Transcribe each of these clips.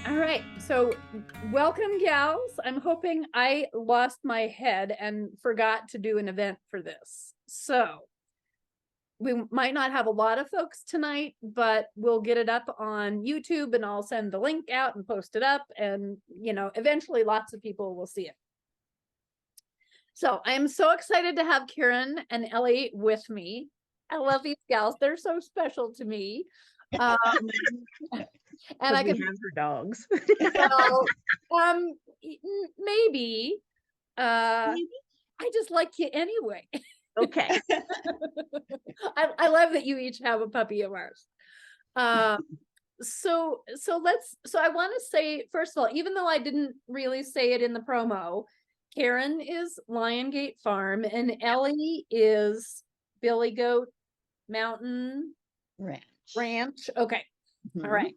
All right. So, welcome, gals. I'm hoping I lost my head and forgot to do an event for this. So, we might not have a lot of folks tonight, but we'll get it up on YouTube and I'll send the link out and post it up. And, eventually lots of people will see it. So, I am so excited to have Karen and Ellie with me. I love these gals. They're so special to me. And I can have her dogs. Well, maybe. I just like you anyway. Okay. I love that you each have a puppy of ours. So I want to say, first of all, even though I didn't really say it in the promo, Karen is Liongate Farm and Ellie is Billy Goat Mountain Ranch. Okay. Mm-hmm. All right.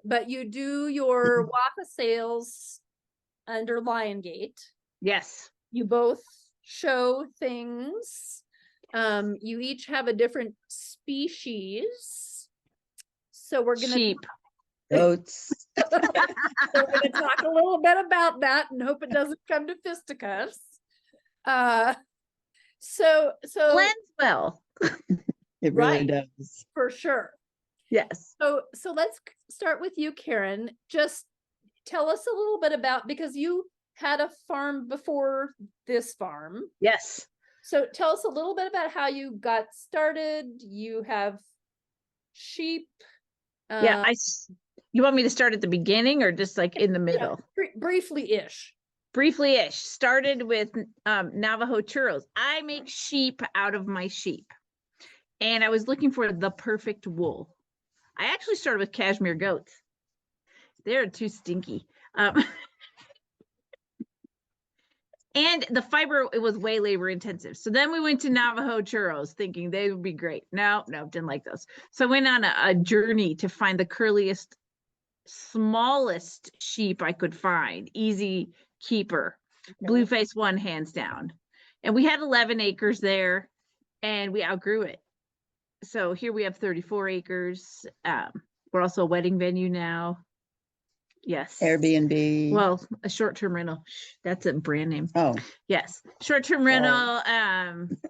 But you do your WAPA sales under Liongate. Yes. You both show things. You each have a different species. So we're gonna sheep, goats. So we're gonna talk a little bit about that and hope it doesn't come to fisticuffs. So blends well. It really does. For sure. Yes. So let's start with you, Karen. Just tell us a little bit about, because you had a farm before this farm. Yes. So tell us a little bit about how you got started. You have sheep. You want me to start at the beginning or just like in the middle? Briefly-ish. Briefly-ish. Started with Navajo churros. I make sheep out of my sheep. And I was looking for the perfect wool. I actually started with cashmere goats. They're too stinky. And the fiber, it was way labor intensive. So then we went to Navajo churros thinking they would be great. No, didn't like those. So I went on a journey to find the curliest, smallest sheep I could find. Easy keeper. Okay. Blueface one, hands down. And we had 11 acres there and we outgrew it. So here we have 34 acres. We're also a wedding venue now. Yes. Airbnb. Well, a short-term rental. That's a brand name. Oh. Yes. Short-term rental,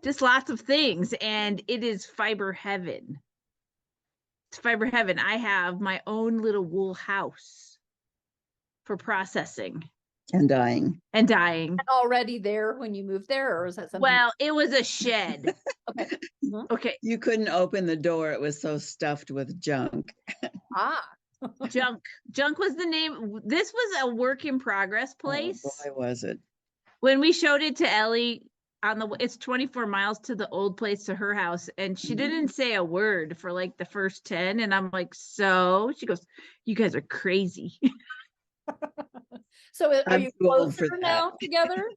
just lots of things. And it is fiber heaven. It's fiber heaven. I have my own little wool house for processing. And dying. Already there when you moved there, or is that something? Well, it was a shed. Okay. Mm-hmm. Okay. You couldn't open the door. It was so stuffed with junk. Junk was the name. This was a work in progress place. Oh, boy, was it. When we showed it to Ellie it's 24 miles to the old place to her house. And she didn't say a word for like the first 10. And I'm like, so she goes, you guys are crazy. So are you closer now together?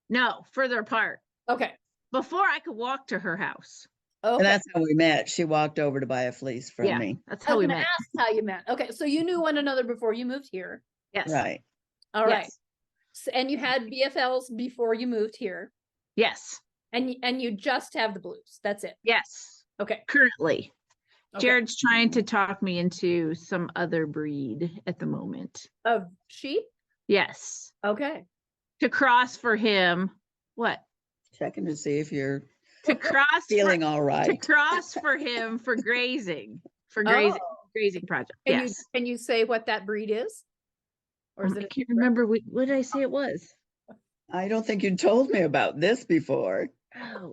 No, further apart. Okay. Before I could walk to her house. Okay. And that's how we met. She walked over to buy a fleece from me. That's how we met. Ask how you met. Okay, so you knew one another before you moved here. Yes. Right. All right. So, and you had BFLs before you moved here. Yes. And you just have the blues. That's it. Yes. Okay. Currently. Okay. Jared's trying to talk me into some other breed at the moment. Of sheep? Yes. Okay. To cross for him. What? Checking to see if you're feeling all right. To cross for him for grazing. Grazing project. Can you say what that breed is? Or is I can't remember what did I say it was? I don't think you told me about this before. Oh.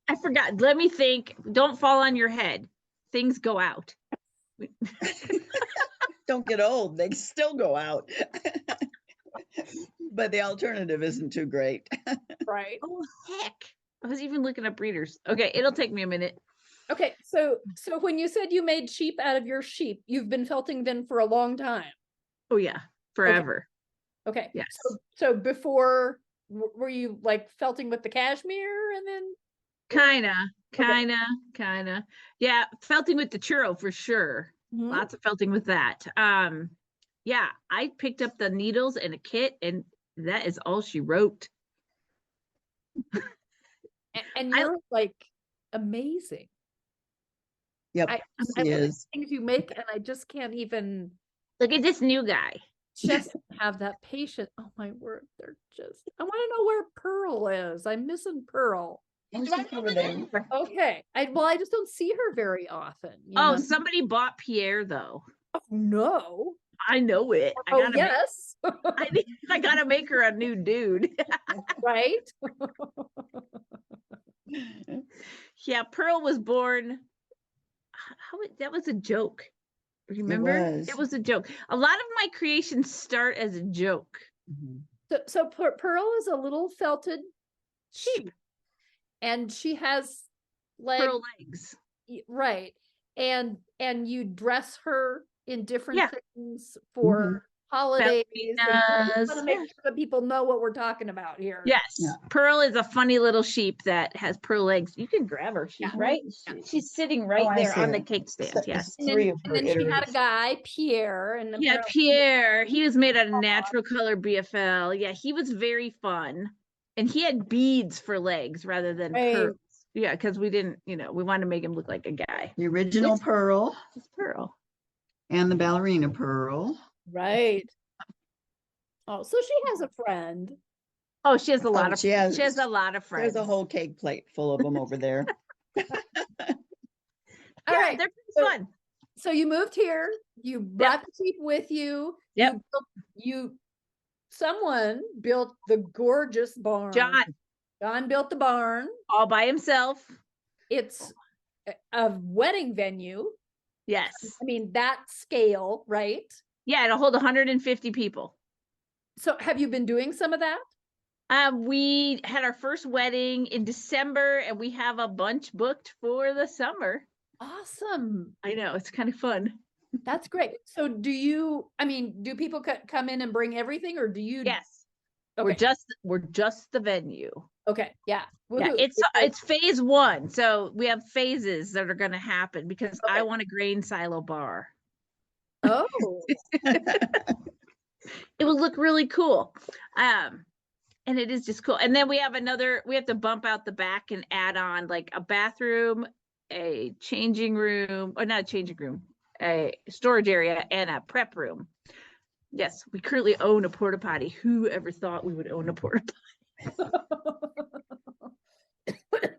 I forgot. Let me think. Don't fall on your head. Things go out. Don't get old. They still go out. But the alternative isn't too great. Right. Oh, heck. I was even looking up breeders. Okay, it'll take me a minute. Okay, so when you said you made sheep out of your sheep, you've been felting then for a long time. Oh, yeah. Forever. Okay. Yes. So before, were you like felting with the cashmere and then? Kinda. Yeah, felting with the churro for sure. Mm-hmm. Lots of felting with that. Yeah, I picked up the needles and a kit, and that is all she wrote. And you're like amazing. Yep, I she look at is. things you make and I just can't even Look at this new guy. just have that patience. Oh my word, they're just, I want to know where Pearl is. I'm missing Pearl. She's over there. Okay. I just don't see her very often. You Oh, know? somebody bought Pierre though. Oh, no. I know it. Oh, yes. I gotta make her a new dude. Right? Yeah, Pearl was born. That was a joke. Remember? was. It was a joke. A lot of my creations start as a joke. Mhm. So Pearl is a little felted sheep, and she has Pearl legs. right, and you dress her in different Yeah. things for holidays. And I Ballerinas. want to make sure that people know what we're talking about here. Yes. Yeah. Pearl is a funny little sheep that has pearl legs. You can grab her. She's Yeah. right. Yeah. She's sitting right Oh, I there see on her. the cake stand. Yes. And then she had a guy, Pierre, and Yeah, apparently- Pierre. He was made out of natural color BFL. Yeah, he was very fun. And he had beads for legs rather than Right. pearls. Yeah, because we didn't, we wanted to make him look like a guy. The original Pearl It's Pearl. and the ballerina Pearl. Right. Oh, so she has a friend. Oh, she has a lot of she has a lot of friends. There's a whole cake plate full of them over there. All Yeah, right. they're So- pretty fun. So you moved here, you brought the sheep with you. Yep. Someone built the gorgeous barn. John built the barn. All by himself. It's a wedding venue. Yes. I mean, that scale, right? Yeah, it'll hold 150 people. So have you been doing some of that? We had our first wedding in December and we have a bunch booked for the summer. Awesome. I know, it's kind of fun. That's great. So do people come in and bring everything, or do you? Yes. Okay. We're just the venue. Okay. Yeah. Yeah, Woohoo. it's phase 1. So we have phases that are going to happen because I want a grain silo bar. Oh. It will look really cool. And it is just cool. And then we have to bump out the back and add on like a bathroom, a changing room, or not a changing room, a storage area, and a prep room. Yes, we currently own a porta potty. Who ever thought we would own a porta potty?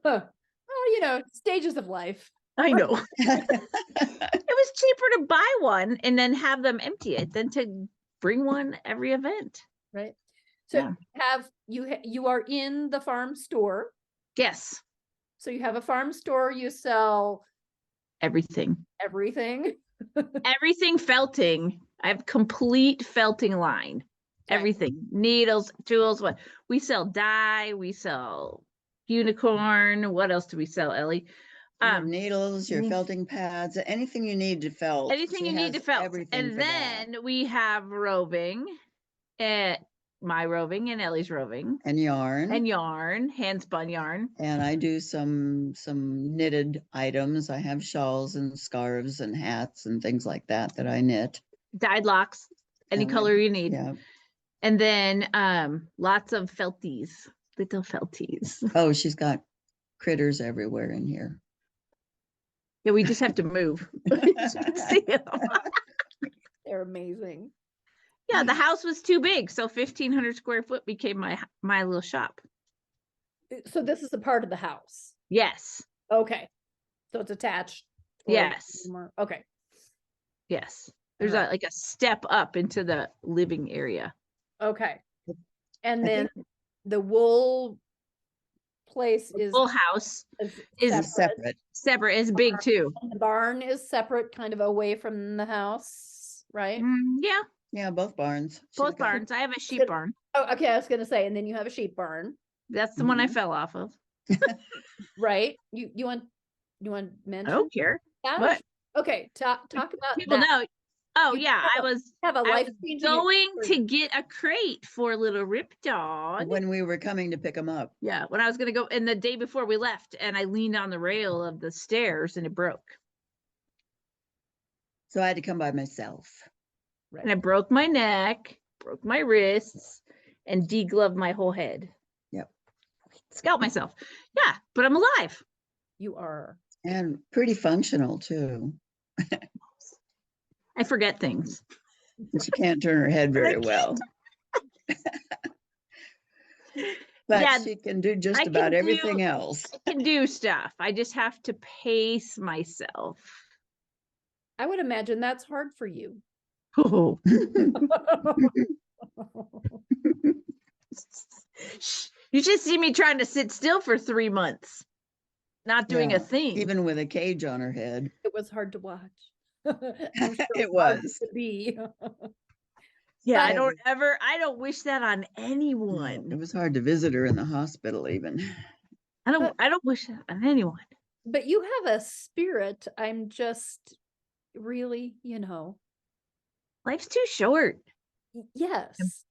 Well, stages of life. I know. It was cheaper to buy one and then have them empty it than to bring one every event. Right. So Yeah. you are in the farm store. Yes. So you have a farm store, you sell Everything. everything. Everything felting. I have complete felting line. Okay. Everything. Needles, tools, what we sell dye, we sell unicorn. What else do we sell, Ellie? Your needles, your mm. felting pads, anything you need to felt. Anything She you need to has felt. everything And for that. then we have roving, my roving and Ellie's roving. And yarn. And yarn, hand spun yarn. And I do some knitted items. I have shawls and scarves and hats and things like that I knit. Dyed locks, any color you need. Yeah. And then lots of felties, little felties. Oh, she's got critters everywhere in here. Yeah, we just have to move. See 'em. They're amazing. Yeah, the house was too big, so 1,500 square foot became my little shop. So this is a part of the house. Yes. Okay. So it's attached. or Yes. more- Okay. Yes. There's Alright. a step up into the living area. Okay. And I then think- the wool place The is full house is is It's separate. separate. It's big too. and the barn is separate, kind of away from the house, right? Yeah, Yeah, both barns. She's both got- barns. I have a sheep Good. barn. Oh, okay. I was gonna say, and then you have a sheep barn, That's the one I Mhm. fell off of. right? You want I mention don't care. that? What? Okay, talk about People that. know. Oh You yeah, I have was Have a I life was changing going to get a crate for little Rip Dog. When we were coming to pick them up. Yeah, when I was gonna go, and the day before we left, and I leaned on the rail of the stairs and it broke. So I had to come by myself. And I broke my neck, broke my wrists, and degloved my whole head. Yep. Scalped myself. Yeah, but I'm alive. You are. And pretty functional too. I forget things. But she can't turn her head very well. But Yeah, she can do just I about can everything do- else. I can do stuff. I just have to pace myself. I would imagine that's hard for you. Oh. You should see me trying to sit still for 3 months, not doing Yeah, a thing. even with a cage on her head. It was hard to watch. I'm sure It hard was. to be. Yeah, I But- don't wish that on No, anyone. it was hard to visit her in the hospital even. I don't wish that on anyone. But you have a spirit. I'm just really, Life's too short, yes,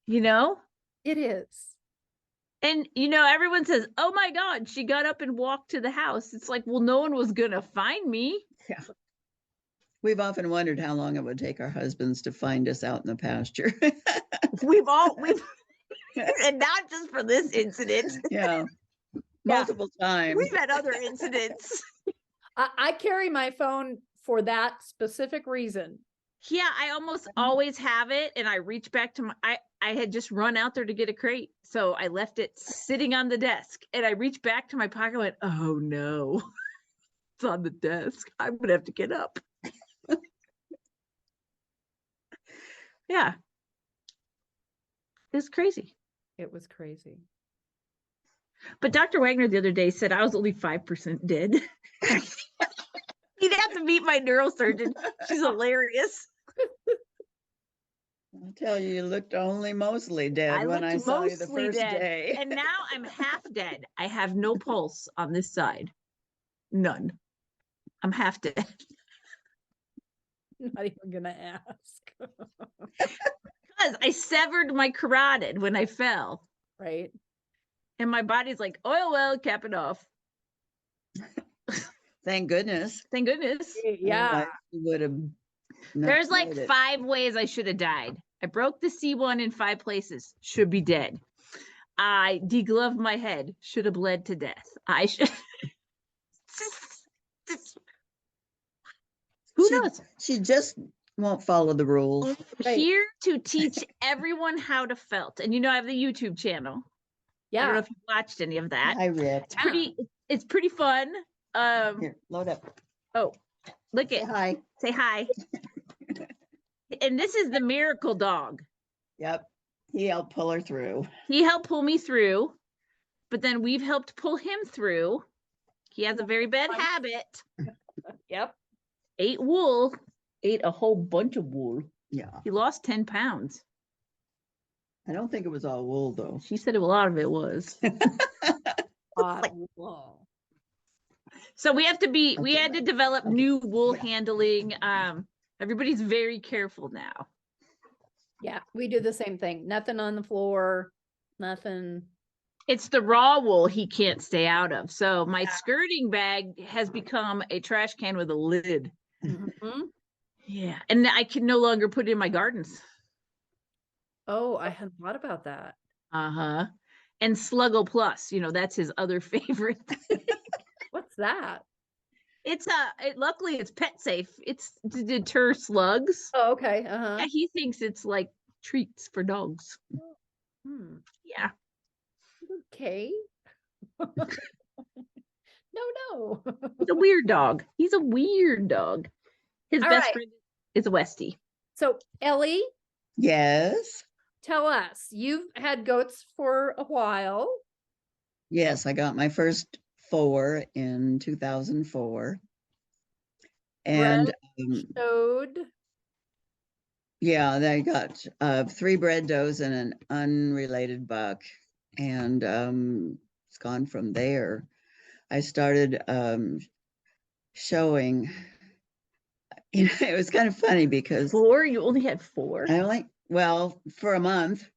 you know? it is. And everyone says, "Oh my God, she got up and walked to the house." It's like, well, no one was gonna find me. Yeah. We've often wondered how long it would take our husbands to find us out in the pasture. We've and not just for this incident. Yeah. Multiple times. We've had other incidents. I carry my phone for that specific reason. Yeah, I almost always have it, and I reach back to I had just run out there to get a crate, so I left it sitting on the desk, and I reached back to my pocket and went, "Oh no, it's on the desk. I'm gonna have to get up." Yeah, it's crazy. It was crazy. But Dr. Wagner the other day said I was only 5% dead. He'd have to meet my neurosurgeon. She's hilarious. I'll tell you, you looked only mostly dead when I looked saw you the mostly first dead, day. and now I'm half dead. I have no pulse on this side. None. I'm half dead. Not even gonna ask. Because I severed my carotid when I fell. Right. And my body's like, "Oh, well, cap it off." Thank goodness. Thank goodness. Yeah. Otherwise, you would have. not There's like made it. 5 ways I should have died. I broke the C1 in 5 places. Should be dead. I degloved my head. Should have bled to death. I should. Who knows? She just won't follow the rules. Right. Here to teach everyone how to felt. And I have the YouTube channel. I don't know Yeah. if you've watched any of that. I ripped. It's pretty fun. Here, load up. Look Say at hi. say hi. And this is the miracle dog. Yep. He helped pull her through. He helped pull me through, but then we've helped pull him through. He has a very bad habit. Yep. Ate wool, ate a whole bunch of wool. Yeah. He lost 10 pounds. I don't think it was all wool though. She said a lot of it was. Wow. So we had to develop new wool handling. Everybody's very careful now. Yeah, we do the same thing. Nothing on the floor, nothing. It's the raw wool he can't stay out of. So my skirting bag has become a trash can with a lid. Mhm. Yeah. And I can no longer put it in my gardens. Oh, I hadn't thought about that. Uh-huh. And Sluggo Plus, that's his other favorite. What's that? Luckily it's pet safe. It's to deter slugs. Oh, okay. Uh-huh. Yeah, he thinks it's like treats for dogs. Hmm. Yeah. Okay. No. He's a weird dog. He's a weird dog. His All best right. friend is Westy. So, Ellie, Yes. tell us, you've had goats for a while. Yes, I got my first 4 in 2004. And Showed. yeah, they got 3 bred does and an unrelated buck. And it's gone from there. I started showing. It was kind of funny because 4? You only had 4? for a month.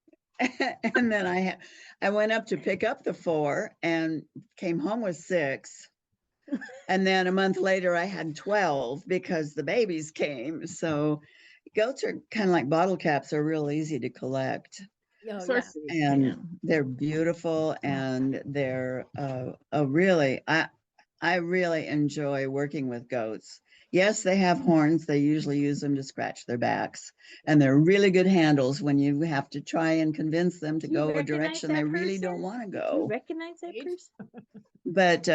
And then I went up to pick up the 4 and came home with 6. And then a month later I had 12 because the babies came. So goats are kind of like bottle caps, are real easy to collect. Oh, So yeah. And they're beautiful, and they're I really enjoy working with goats. Yes, they have horns. They usually use them to scratch their backs. And they're really good handles when you have to try and convince them to Do you go a recognize direction they that really don't person? want to Do you go. recognize that Right? person? But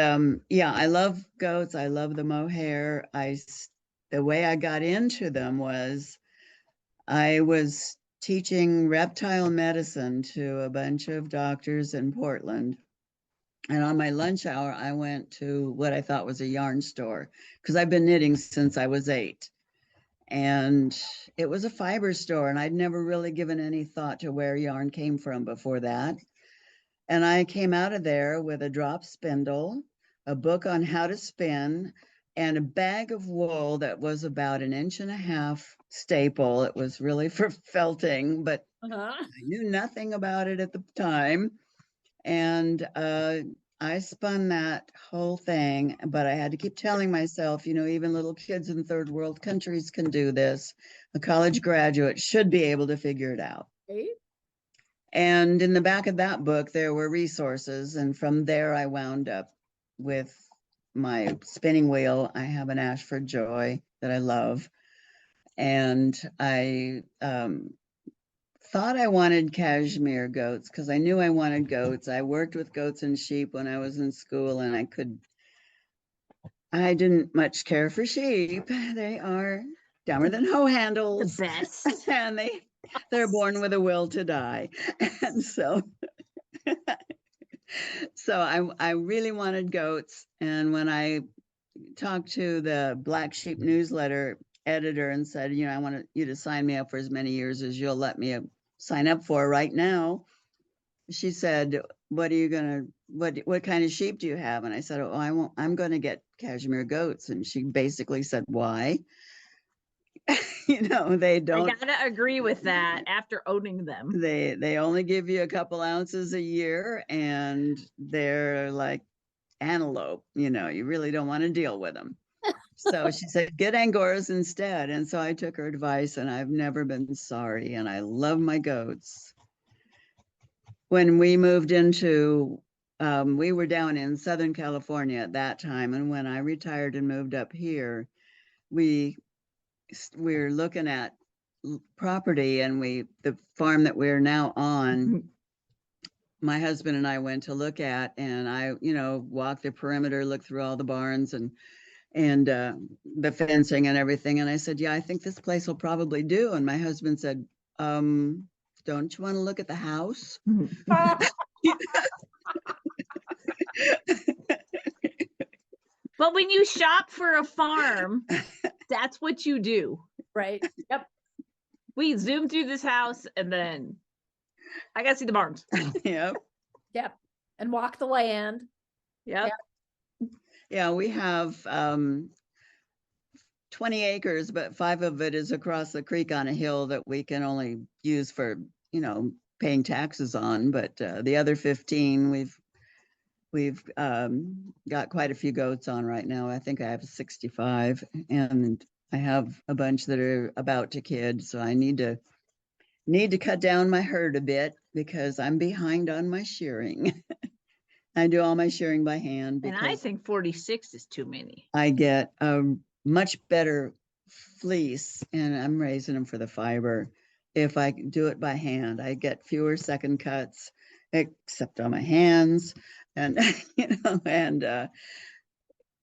yeah, I love goats. I love the mohair. The way I got into them was I was teaching reptile medicine to a bunch of doctors in Portland. And on my lunch hour, I went to what I thought was a yarn store because I've been knitting since I was 8. And it was a fiber store, and I'd never really given any thought to where yarn came from before that. And I came out of there with a drop spindle, a book on how to spin, and a bag of wool that was about 1.5 inches staple. It was really for felting, but Uh-huh. I knew nothing about it at the time. And I spun that whole thing, but I had to keep telling myself, even little kids in third world countries can do this. A college graduate should be able to figure it out. Right? And in the back of that book, there were resources. And from there, I wound up with my spinning wheel. I have an Ashford Joy that I love. And I thought I wanted cashmere goats because I knew I wanted goats. I worked with goats and sheep when I was in school, and I didn't much care for sheep. They are dumber than hoe The handles, best. and they're born with a will to die. And so I really wanted goats. And when I talked to the Black Sheep newsletter editor and said, I want you to sign me up for as many years as you'll let me sign up for right now, she said, what kind of sheep do you have? And I said, I'm going to get cashmere goats. And she basically said, why? They I don't, gotta agree with that after owning them. they only give you a couple ounces a year, and they're like antelope, you really don't want to deal with them. So she said, get Angoras instead. And so I took her advice, and I've never been sorry. And I love my goats. When we moved into, we were down in Southern California at that time. And when I retired and moved up here, we're looking at property, and the farm that we're now on, my husband and I went to look at, and I, walked the perimeter, looked through all the barns and the fencing and everything. And I said, yeah, I think this place will probably do. And my husband said, don't you want to look at the house? But when you shop for a farm, that's what you do. Right. Yep. We zoom through this house, and then I gotta see the barns. Yep. Yep. And walk the land. Yep. Yeah, we have 20 acres, but 5 of it is across the creek on a hill that we can only use for, paying taxes on. But the other 15, we've got quite a few goats on right now. I think I have 65, and I have a bunch that are about to kid. So I need to cut down my herd a bit because I'm behind on my shearing. I do all my shearing by hand And because I think 46 is too many. I get a much better fleece, and I'm raising them for the fiber. If I do it by hand, I get fewer second cuts, except on my hands. And,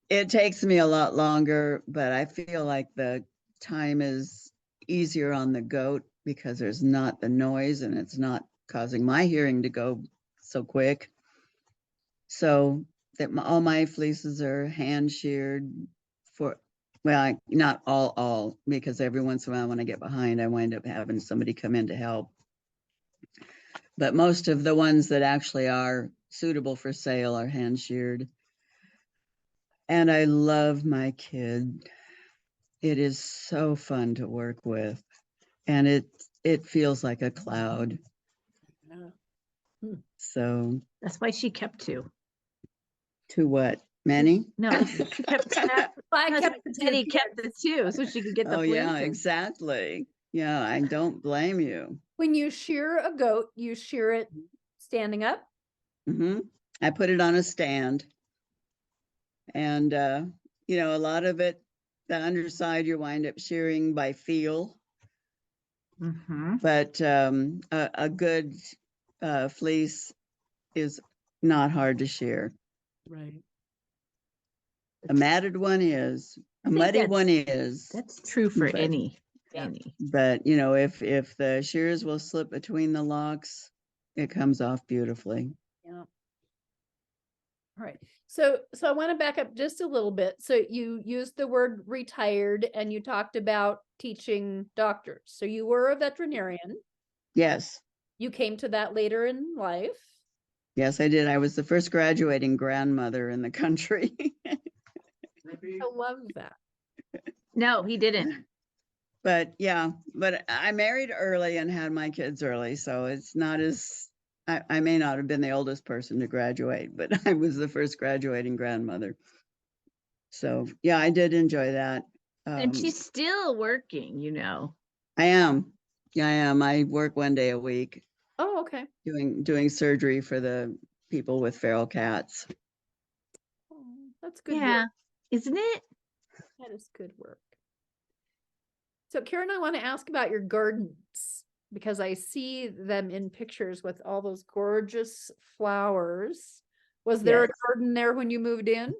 it takes me a lot longer, but I feel like the time is easier on the goat because there's not the noise, and it's not causing my hearing to go so quick. So that all my fleeces are hand sheared not all, because every once in a while when I get behind, I wind up having somebody come in to help. But most of the ones that actually are suitable for sale are hand sheared. And I love my kid. It is so fun to work with. And it feels like a cloud. Yeah. So That's why she kept 2. to what? Many? No, she kept I kept the Teddy two kept kids. the 2 so she could get the Oh yeah, fleeces. exactly. Yeah, I don't blame you. When you shear a goat, you shear it standing up. I put it on a stand, And, you know, a lot of it, the underside, you wind up shearing by feel, Mhm. but a good fleece is not hard to shear. Right. A matted one is, a think muddy that's- one is, That's true for But- any. Yeah. but you know, if the shears will slip between the locks, it comes off beautifully. Yeah. All right. So I want to back up just a little bit. So you used the word retired and you talked about teaching doctors. So you were a veterinarian. Yes, You came to that later in life. yes, I did. I was the first graduating grandmother in the country. I love that. No, he didn't. But yeah, but I married early and had my kids early, so it's not as, I may not have been the oldest person to graduate, but I was the first graduating grandmother. So yeah, I did enjoy that. And she's still working, you know. I am. Yeah, I am. I work one day a week Oh, okay. doing surgery for the people with feral cats. Oh, that's good Yeah. work. Isn't it? That is good work. So Karen, I want to ask about your gardens because I see them in pictures with all those gorgeous flowers. Was there a Yes. garden there when you moved in?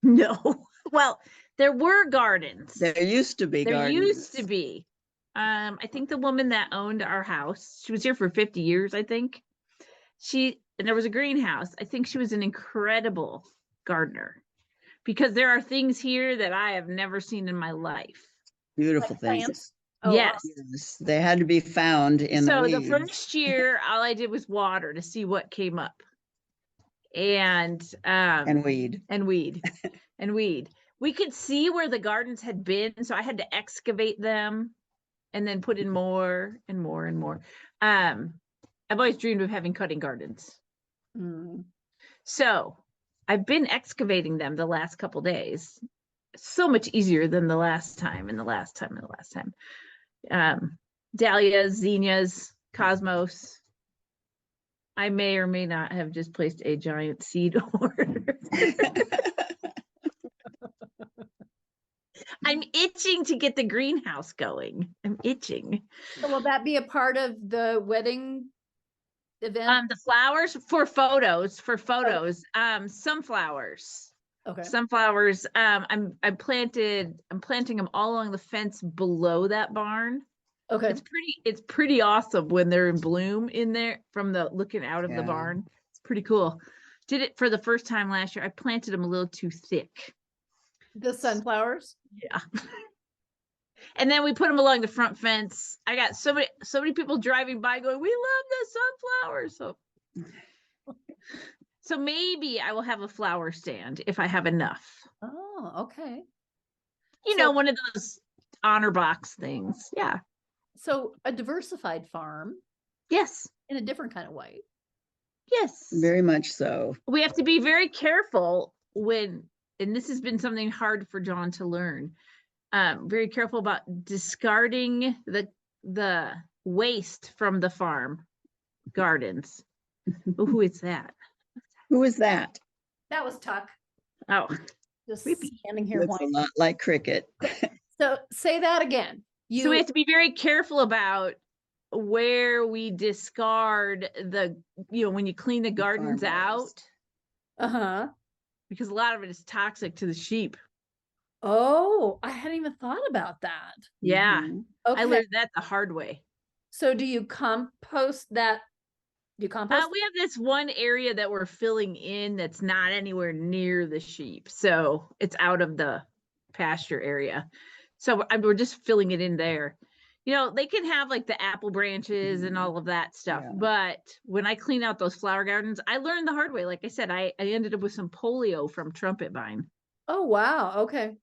No. Well, there were gardens. There used to be There gardens. used to be. I think the woman that owned our house, she was here for 50 years, I think. And there was a greenhouse. I think she was an incredible gardener because there are things here that I have never seen in my life. Beautiful Like plants? things. Oh, Yes. Yes, they had to be found in So the the weeds. first year, all I did was water to see what came up. And weed. and weed and weed. We could see where the gardens had been, so I had to excavate them and then put in more and more and more. I've always dreamed of having cutting gardens. Mm. So I've been excavating them the last couple days. So much easier than the last time and the last time and the last time. Dahlias, zinnias, cosmos. I may or may not have just placed a giant seed order. I'm itching to get the greenhouse going. I'm itching. So will that be a part of the wedding event? The flowers for photos, sunflowers. Okay. Sunflowers. I'm planting them all along the fence below that barn. Okay. It's pretty awesome when they're in bloom in there from the looking out of the Yeah. barn. It's pretty cool. Did it for the first time last year. I planted them a little too thick. The sunflowers? Yeah. And then we put them along the front fence. I got so many people driving by going, "We love the sunflowers." So maybe I will have a flower stand if I have enough. Oh, okay. You know, one of those honor box things. Yeah. So a diversified farm Yes. in a different kind of way. Yes. Very much so. We have to be very careful and this has been something hard for John to learn. Very careful about discarding the waste from the farm gardens. Oh, who is that? Who is that? That was Tuck. Oh, Just creepy. standing here. Looks a lot like cricket. So say that again. So we have to be very careful about where we discard when you clean the gardens farm out, Uh-huh. because a lot of it is toxic to the sheep. Oh, I hadn't even thought about that. Yeah. Mhm. Okay. I learned that the hard way. So do you compost that? Do you compost? We have this one area that we're filling in that's not anywhere near the sheep. So it's out of the pasture area. So we're just filling it in there. You know, they can have like the apple branches and all of that stuff. Yeah. But when I clean out those flower gardens, I learned the hard way. Like I said, I ended up with some polio from trumpet vine. Oh, wow. Okay.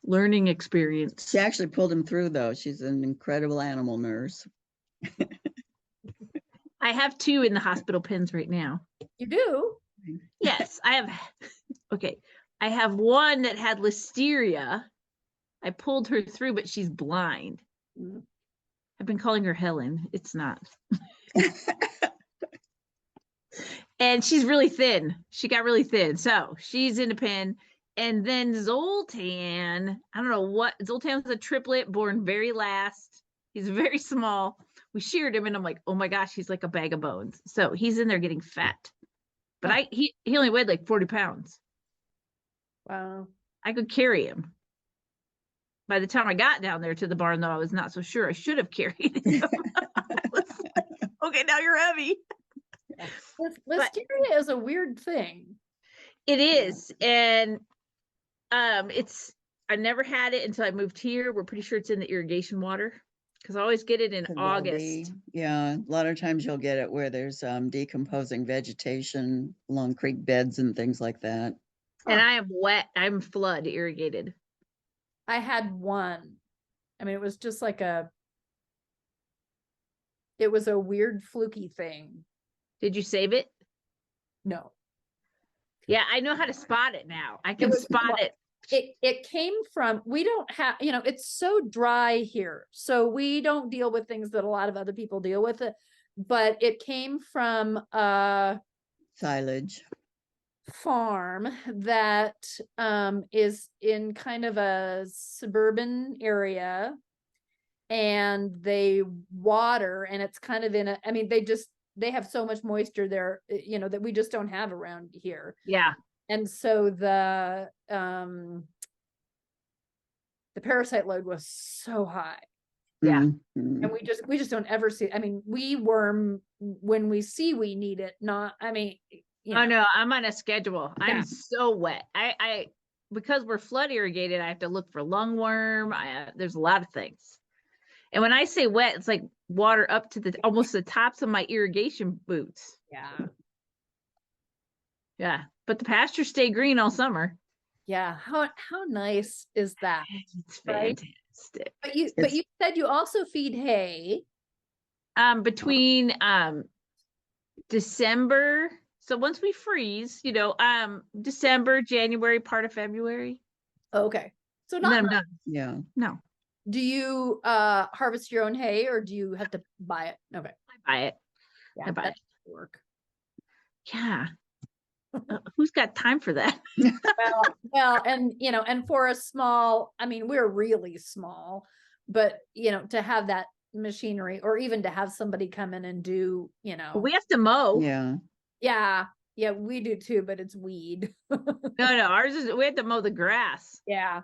Learning experience. She actually pulled him through, though. She's an incredible animal nurse. I have 2 in the hospital pens right now. You do? Yes, I have. Okay. I have one that had listeria. I pulled her through, but she's blind. Mm. I've been calling her Helen. It's not. And she's really thin. She got really thin. So she's in a pen. And then Zoltan, I don't know what, Zoltan was a triplet born very last. He's very small. We sheared him and I'm like, oh my gosh, he's like a bag of bones. So he's in there getting fat. But he only weighed like 40 pounds. Wow. I could carry him. By the time I got down there to the barn, though, I was not so sure I should have carried him. Okay, now you're heavy. Listeria is a weird thing. It is. And I never had it until I moved here. We're pretty sure it's in the irrigation water because I always get it in Could well August. be. Yeah, a lot of times you'll get it where there's decomposing vegetation along creek beds and things like that. And I am wet. I'm flood irrigated. I had one. I mean, it was just like it was a weird fluky thing. Did you save it? No. Yeah, I know how to spot it now. I can spot it. It came from, we don't have, it's so dry here. So we don't deal with things that a lot of other people deal with it. But it came from Silage. farm that is in kind of a suburban area, and they water, and it's kind of in a, I mean, they have so much moisture there, that we just don't have around here. Yeah. And so the parasite load was so high. Yeah. Mhm. And we just don't ever see, I mean, we worm when we see we need it, not, I mean, Oh no, I'm on a schedule. Yeah. I'm so wet. I because we're flood irrigated, I have to look for lungworm. There's a lot of things. And when I say wet, it's like water up to almost the tops of my irrigation boots. Yeah. Yeah. But the pastures stay green all summer. Yeah. How nice is that? It's Right? fantastic. But you said you also feed hay. Between December. So once we freeze, December, January, part of February. Okay. So And then I'm not, done. Yeah. No, do you harvest your own hay, or do you have to buy it? Okay. I buy it. Yeah, I buy that it. doesn't work. Yeah. Who's got time for that? Well, and for a small, I mean, we're really small, but to have that machinery, or even to have somebody come in and do, We have to mow. Yeah. yeah, we do too, but it's weed. No, ours is we have to mow the grass, Yeah.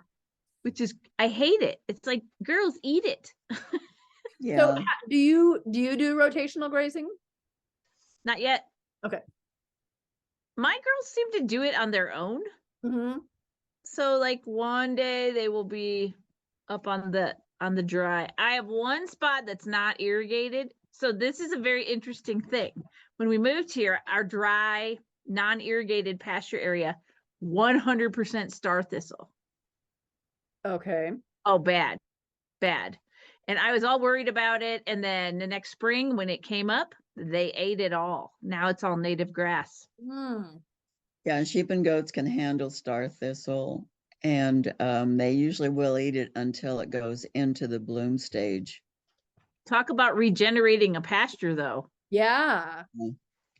which is I hate it. It's like girls eat it. Yeah. So do you do rotational grazing? Not yet. Okay. My girls seem to do it on their own. Mm-hmm. So like one day they will be up on the dry. I have one spot that's not irrigated. So this is a very interesting thing. When we moved here, our dry, non-irrigated pasture area, 100% star thistle. Okay. Oh, bad. And I was all worried about it. And then the next spring when it came up, they ate it all. Now it's all native grass. Yeah, and sheep and goats can handle star thistle, and they usually will eat it until it goes into the bloom stage. Talk about regenerating a pasture, though. Yeah.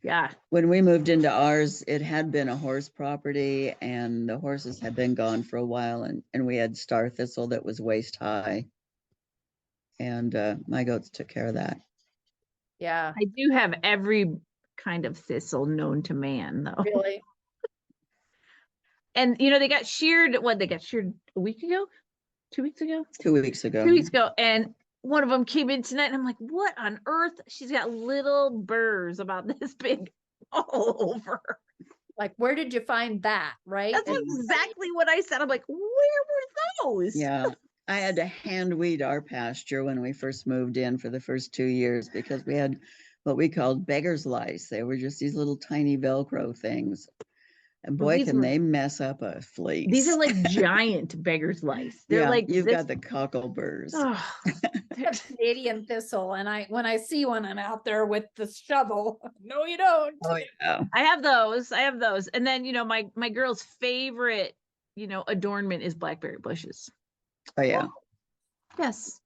Yeah. When we moved into ours, it had been a horse property, and the horses had been gone for a while, and we had star thistle that was waist high. And my goats took care of that. Yeah. I do have every kind of thistle known to man, though. Really? And they got sheared. They got sheared a week ago? 2 weeks ago? 2 weeks ago. 2 weeks ago. And one of them came in tonight, and I'm like, what on earth? She's got little burrs about this big all over. Like, where did you find that? Right? That's exactly what I said. I'm like, where were those? Yeah. I had to hand weed our pasture when we first moved in for the first 2 years because we had what we called beggar's lice. They were just these little tiny Velcro things. And boy, can they mess up a fleece. These are like giant beggar's lice. They're like you've got the cockleburrs. I have Canadian thistle, and when I see one, I'm out there with the shovel. No, you don't. Oh yeah. I have those. And then my girl's favorite adornment is blackberry bushes. Oh yeah. Yes.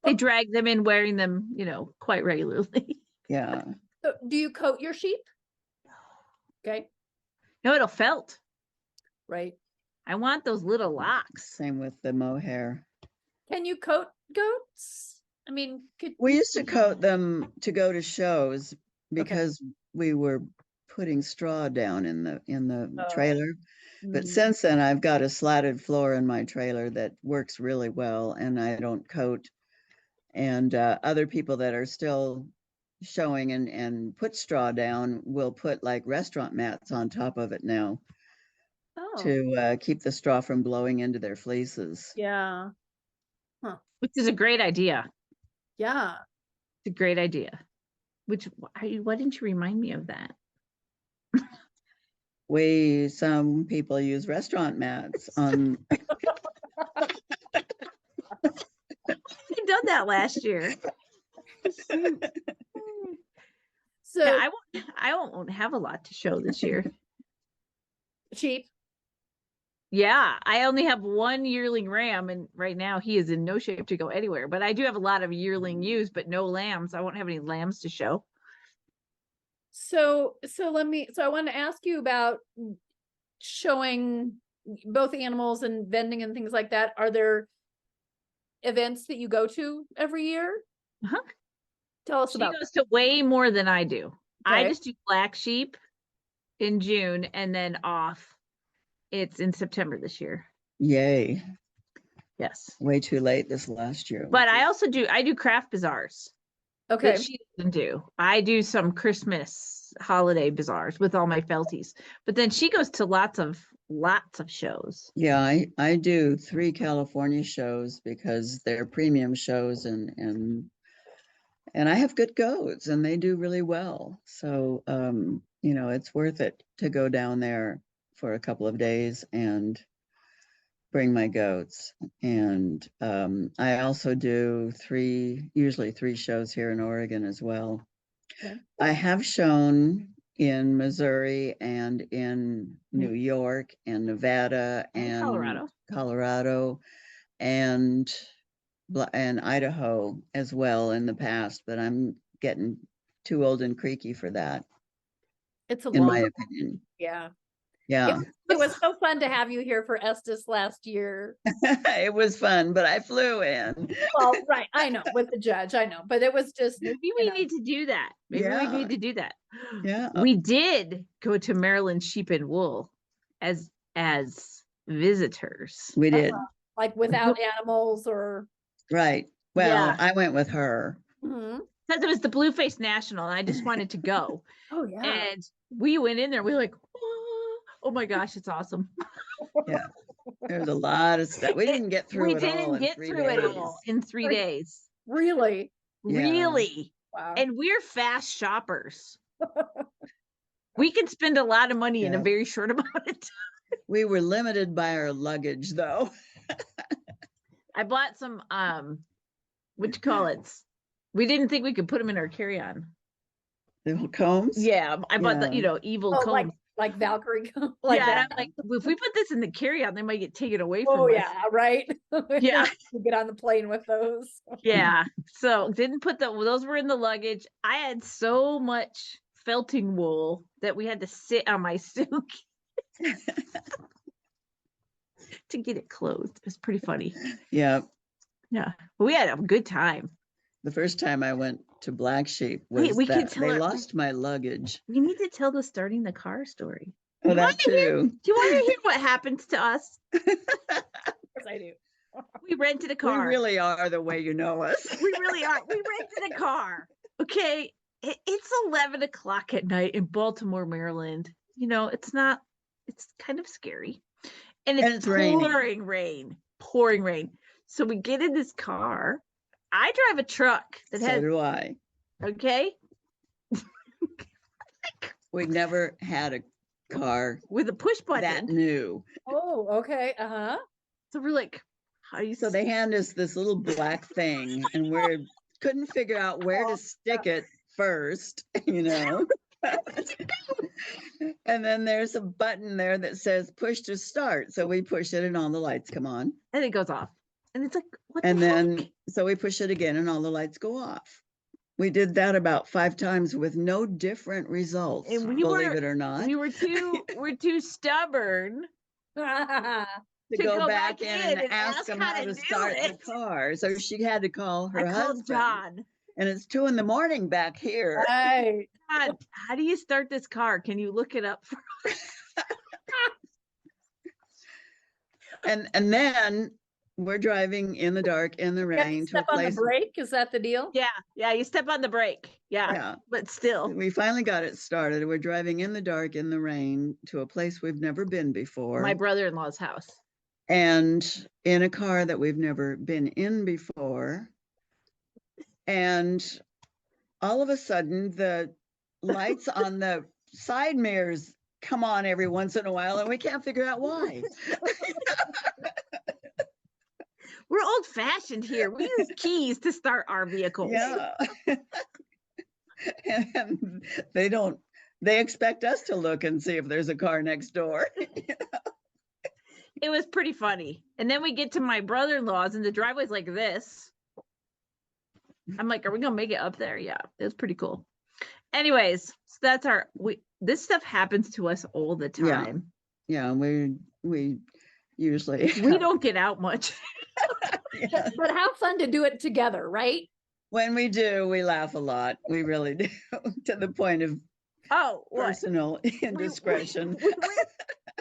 They drag them in wearing them, quite regularly. Yeah. So do you coat your sheep? Okay. No, it'll felt. Right. I want those little locks. Same with the mohair. Can you coat goats? I mean, We used to coat them to go to shows because we were putting straw down in the Oh. trailer. But since then, I've got a slatted floor in my trailer that works really well, and I don't coat. And other people that are still showing and put straw down will put like restaurant mats on top of it now to keep the straw from blowing into their fleeces. Yeah. Which is a great idea. Yeah. It's a great idea. Which why didn't you remind me of that? Some people use restaurant mats on. I done that last year. So yeah, I won't have a lot to show this year. Cheap. Yeah, I only have one yearling ram, and right now he is in no shape to go anywhere. But I do have a lot of yearling ewes, but no lambs. I won't have any lambs to show. So I want to ask you about showing both animals and vending and things like that. Are there events that you go to every year? Uh-huh. Tell us She about goes to way more than I do. I Okay. just do black sheep in June, and then off. It's in September this year. Yay. Yes. Way too late this last year. But I do craft bazaars. Okay. That she doesn't do. I do some Christmas holiday bazaars with all my felties. But then she goes to lots of shows. Yeah, I do 3 California shows because they're premium shows and I have good goats and they do really well. So it's worth it to go down there for a couple of days and bring my goats. And I also do usually 3 shows here in Oregon as well. Okay. I have shown in Missouri and in New York and Nevada and Colorado and Idaho as well in the past, but I'm getting too old and creaky for that. It's a in my long, opinion. yeah. Yeah. It was so fun to have you here for Estes last year. It was fun, but I flew in. Well, right. I know with the judge, I know, but it was just maybe we need to do that. Maybe we need to do that. Yeah. We did go to Maryland Sheep and Wool as visitors. We did. Like without animals or right. Well, yeah. I went with her. Mm-hmm. Because it was the Blueface National, and I just wanted to go. Oh yeah. And we went in there. We were like, oh my gosh, it's awesome. Yeah. There's a lot of stuff. We didn't get through it all. We didn't get through it all in 3 days. Really? Yeah. Really? Wow. And we're fast shoppers. We can spend a lot of money in a very short amount of time. We were limited by our luggage, though. I bought some, what you call it? We didn't think we could put them in our carry-on. The combs? Yeah, I bought the, evil combs. Like Valkyrie. Like yeah, and I'm like, if we put this in the carry-on, they might get taken away from us. Oh yeah, right. Yeah, get on the plane with those. Yeah, so didn't put those were in the luggage. I had so much felting wool that we had to sit on my suitcase to get it closed. It was pretty funny. Yeah. Yeah, but we had a good time. The first time I went to Black Sheep was they lost my luggage. We need to tell the starting the car story. Oh, that too. Do you want to hear what happens to us? Of course I do. We rented a car. We really are the way you know us. We really are. We rented a car. Okay. It's 11 o'clock at night in Baltimore, Maryland. It's kind of scary. And it's pouring rain. So we get in this car. I drive a truck that has. So do I. Okay. We've never had a car with a push button that new. Oh, okay. Uh-huh. So we're like, how do you? So they hand us this little black thing, and we couldn't figure out where to stick it first, And then there's a button there that says push to start. So we push it, and all the lights come on, and it goes off. And it's like, what and the then heck? So we push it again and all the lights go off. We did that about 5 times with no different results, and believe it or not. We're too stubborn to go back in and ask him how to start the car. So she had to call her I called husband. John. And it's 2 a.m. back here. Right. God, how do you start this car? Can you look it up for And then we're driving in the dark, in the You have to rain to a step on the place. brake. Is that the deal? Yeah, you step on the brake. Yeah. Yeah. But still. We finally got it started. We're driving in the dark, in the rain to a place we've never been before. My brother-in-law's house. And in a car that we've never been in before. And all of a sudden, the lights on the side mirrors come on every once in a while, and we can't figure out why. We're old-fashioned here. We use keys to start our vehicles. Yeah. And they expect us to look and see if there's a car next door. It was pretty funny. And then we get to my brother-in-law's and the driveway's like this. I'm like, are we gonna make it up there? Yeah, it was pretty cool. Anyways, so that's this stuff happens to us all the time. Yeah, we usually We don't get out much. Yeah. But how fun to do it together, right? When we do, we laugh a lot. We really do, to the point of What? personal indiscretion.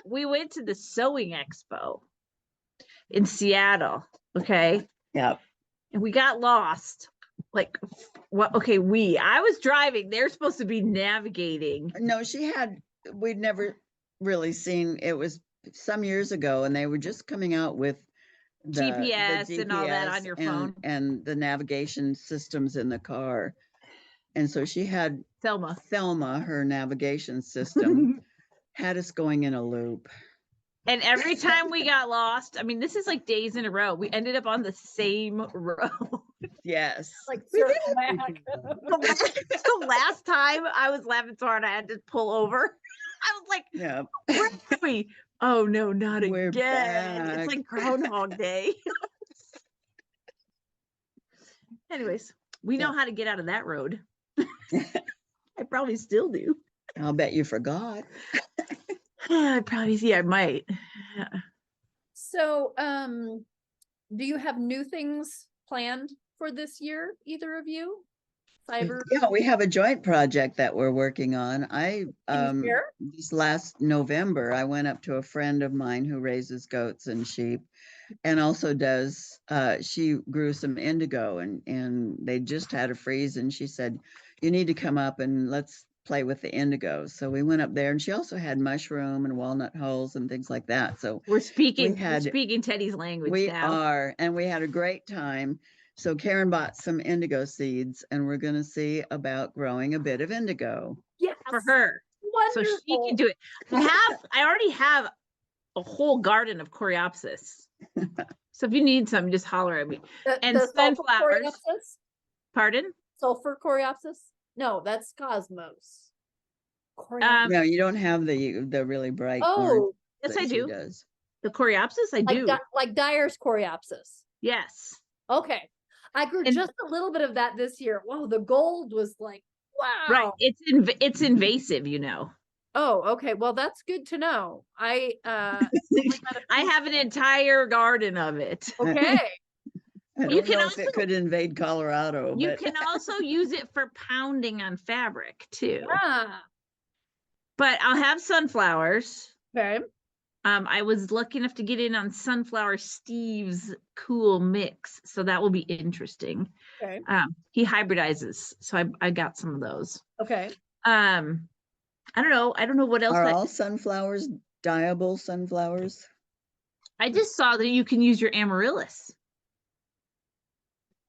We went to the sewing expo in Seattle. Okay. Yeah. And we got lost. Like, what? Okay, I was driving. They're supposed to be navigating. No, we'd never really seen, it was some years ago, and they were just coming out with the GPS and all that on your phone. And the navigation systems in the car. And so she had Thelma, her navigation system, had us going in a loop. And every time we got lost, I mean, this is like days in a row. We ended up on the same road. Yes. Like circle back. The last time I was laughing so hard I had to pull over. I was like, Yeah. where are we? Oh no, not We're again. back. It's like Groundhog Day. Anyways, we know how to get out of that road. I probably still do. I'll bet you forgot. I might. Yeah. So, do you have new things planned for this year, either of you? Yeah, we have a joint project that we're working on. This last November, I went up to a friend of mine who raises goats and sheep, and also does, she grew some indigo, and they just had a freeze, and she said, you need to come up and let's play with the indigo. So we went up there, and she also had mushroom and walnut hulls and things like that. So we're speaking Teddy's language we now. are, and we had a great time. So Karen bought some indigo seeds, and we're going to see about growing a bit of indigo. Yes, for her. wonderful. So she can do it. I already have a whole garden of coreopsis. So if you need some, just holler at me. And the sunflowers. Pardon? Sulfur coreopsis? No, that's cosmos. No, you don't have the really bright orange. Yes, I do. Does. The coreopsis, I do. Like Dyer's coreopsis. Yes. Okay. I grew just a little bit of that this year. Whoa, the gold was like, wow. Right. It's invasive, you know. Oh, okay. Well, that's good to know. I have an entire garden of it. Okay. I don't know if it could invade Colorado. You can also use it for pounding on fabric too. But I'll have sunflowers. Okay. I was lucky enough to get in on Sunflower Steve's cool mix, so that will be interesting. Okay. He hybridizes, so I got some of those. Okay. I don't know what else. Are all sunflowers dyeable sunflowers? I just saw that you can use your amaryllis.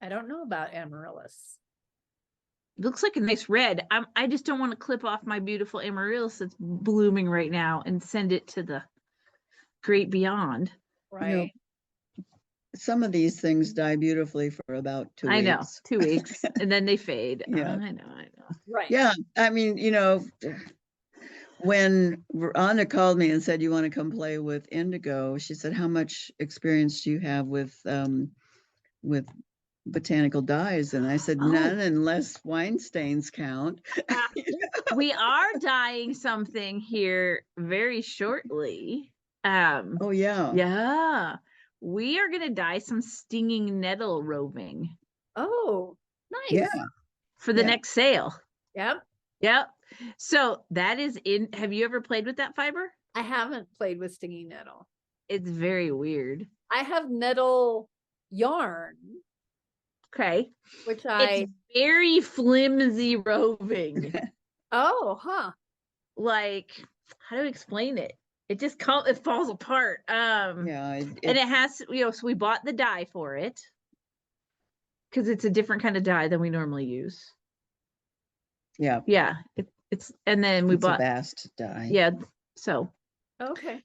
I don't know about amaryllis. Looks like a nice red. I just don't want to clip off my beautiful amaryllis that's blooming right now and send it to the great beyond. Right. You know, some of these things die beautifully for about 2 weeks. I know, 2 weeks, and then they fade. Yeah. I know. Right. Yeah, I mean, when Anna called me and said, you want to come play with indigo, she said, how much experience do you have with botanical dyes? And I said, none unless wine stains count. We are dyeing something here very shortly. Oh, yeah. Yeah, we are gonna dye some stinging nettle roving Oh, Yeah. nice. for the Yeah. next sale. Yep. Yep. So that is in. Have you ever played with that fiber? I haven't played with stinging nettle. It's very weird. I have nettle yarn, Okay. which It's very flimsy roving. oh, huh. Like, how do I explain it? It just it falls apart. Yeah. And it has, so we bought the dye for it because it's a different kind of dye than we normally use. Yeah. Yeah. And then we It's a bought, vast dye. yeah. So, Okay.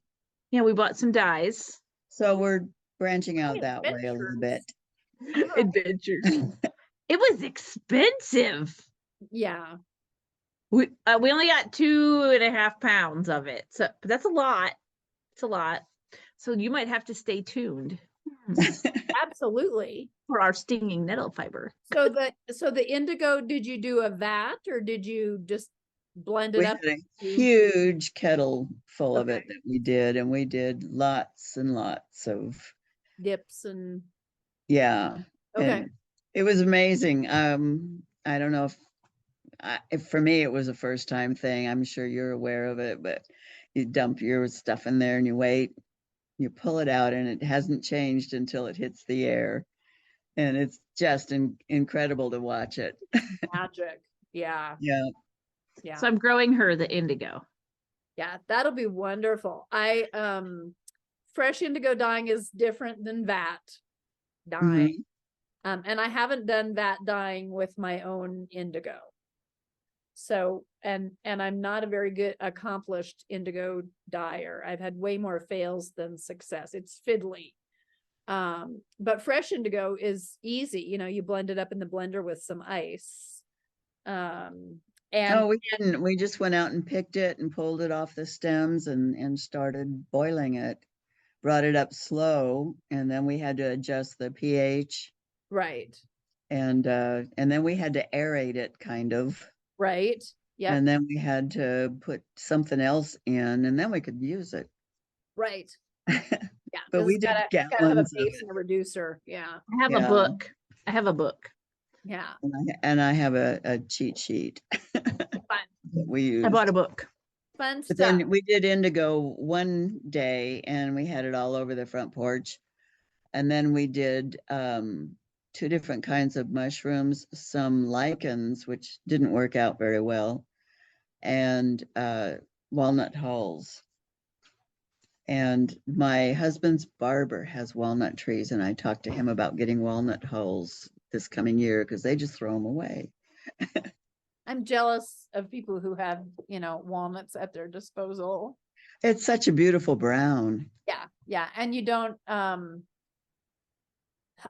yeah, we bought some dyes. So we're branching out Hey, that way a little bit. Adventures. It was expensive. Yeah. We only got 2.5 pounds of it. So but that's a lot. It's a lot. So you might have to stay tuned Absolutely. for our stinging nettle fiber. So the indigo, did you do a vat or did you just blend it We up? had a huge kettle full of it Okay. that we did, and we did lots and lots of, Dips and yeah. okay. And it was amazing. I don't know if for me it was a first time thing. I'm sure you're aware of it, but you dump your stuff in there and you wait, you pull it out, and it hasn't changed until it hits the air. And it's just incredible to watch it. Magic. Yeah. Yeah. Yeah. So I'm growing her the indigo. Yeah, that'll be wonderful. Fresh indigo dyeing is different than vat dyeing. And I haven't done vat dyeing with my own indigo. So, and I'm not a very good accomplished indigo dyer. I've had way more fails than success. It's fiddly. But fresh indigo is easy. You blend it up in the blender with some ice. Oh, we didn't. We just went out and picked it and pulled it off the stems and started boiling it. Brought it up slow, and then we had to adjust the pH. Right. And then we had to aerate it kind of. Right. Yeah. And then we had to put something else in, and then we could use it. Right. Yeah. But we did gotta have a gallons of base and a reducer. Yeah. I have a book. I have a book. Yeah. and I have a cheat sheet Fun. that we use. I bought a book. Fun But stuff. then we did indigo one day, and we had it all over the front porch. And then we did 2 different kinds of mushrooms, some lichens, which didn't work out very well, and walnut hulls. And my husband's barber has walnut trees, and I talked to him about getting walnut hulls this coming year because they just throw them away. I'm jealous of people who have, walnuts at their disposal. It's such a beautiful brown. Yeah. Yeah. And you don't, I'm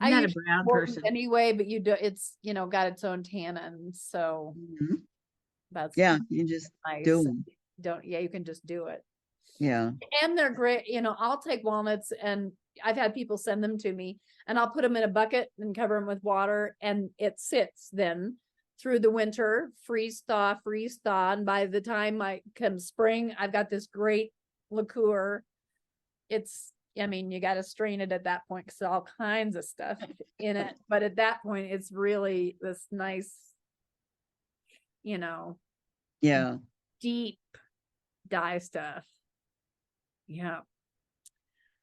I not a usually brown work person. anyway, but it's, got its own tannin. So Mhm. that's Yeah, you just nice. do 'em. You can just do it. Yeah. And they're great. I'll take walnuts, and I've had people send them to me, and I'll put them in a bucket and cover them with water, and it sits then through the winter, freeze thaw. And by the time I come spring, I've got this great liqueur. You got to strain it at that point because all kinds of stuff in it. But at that point, it's really this nice, Yeah. deep dye stuff. Yeah.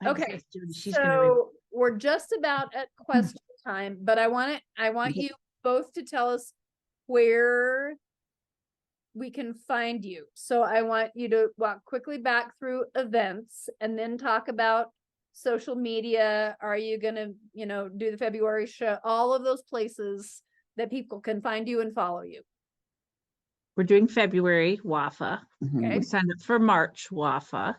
I Okay, guess she's gonna so we're just about at question time, but I want you both to tell us where we can find you. So I want you to walk quickly back through events and then talk about social media. Are you gonna, do the February show? All of those places that people can find you and follow you. We're doing February WAFA. Mhm. We signed up for March WAFA.